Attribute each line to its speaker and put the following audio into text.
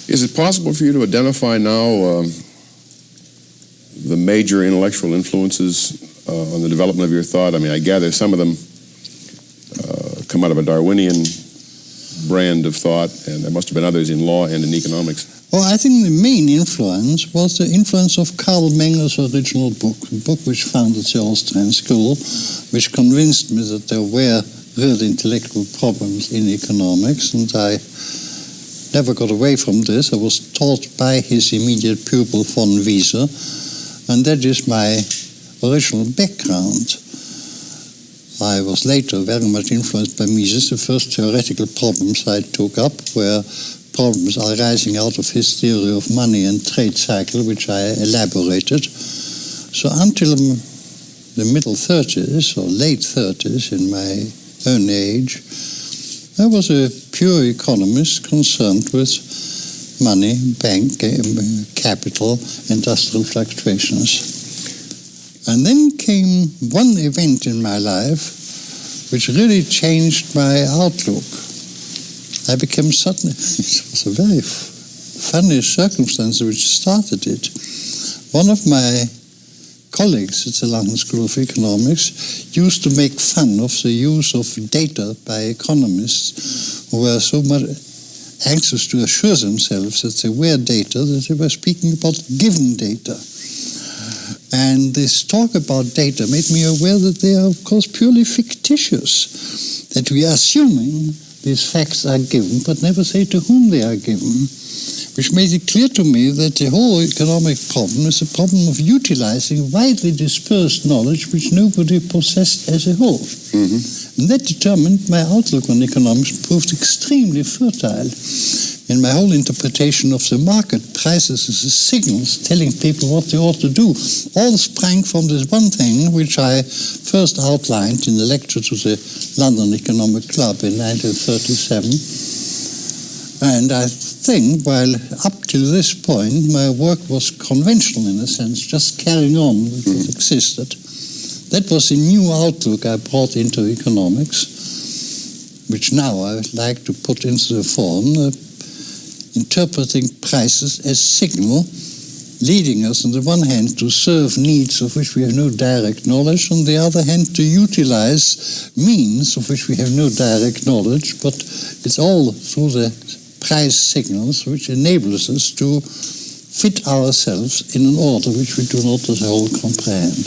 Speaker 1: Is it possible for you to identify now the major intellectual influences on the development of your thought? I mean, I gather some of them come out of a Darwinian brand of thought, and there must have been others in law and in economics.
Speaker 2: Well, I think the main influence was the influence of Carl Menger's original book, a book which founded the Austrian school, which convinced me that there were real intellectual problems in economics, and I never got away from this. I was taught by his immediate pupil, von Wieser, and that is my original background. I was later very much influenced by Mises. The first theoretical problems I took up were problems arising out of his theory of money and trade cycle, which I elaborated. So until the middle 30s or late 30s in my own age, I was a pure economist concerned with money, bank, capital, industrial fluctuations. And then came one event in my life which really changed my outlook. I became suddenly, it was a very funny circumstance which started it. One of my colleagues at the London School of Economics used to make fun of the use of data by economists who were so much anxious to assure themselves that they were data that they were speaking about given data. And this talk about data made me aware that they are, of course, purely fictitious, that we are assuming these facts are given, but never say to whom they are given, which made it clear to me that the whole economic problem is a problem of utilizing widely dispersed knowledge which nobody possessed as a whole. Mm-hmm. And that determined my outlook on economics, proved extremely fertile. In my whole interpretation of the market, prices as signals telling people what they ought to do, all sprang from this one thing which I first outlined in the lecture to the London Economic Club in 1937. And I think, while up to this point, my work was conventional in a sense, just carrying on with what existed. That was a new outlook I brought into economics, which now I would like to put into the form interpreting prices as signal, leading us on the one hand to serve needs of which we have no direct knowledge, on the other hand to utilize means of which we have no direct knowledge, but it's all through the price signals which enables us to fit ourselves in an order which we do not as a whole comprehend.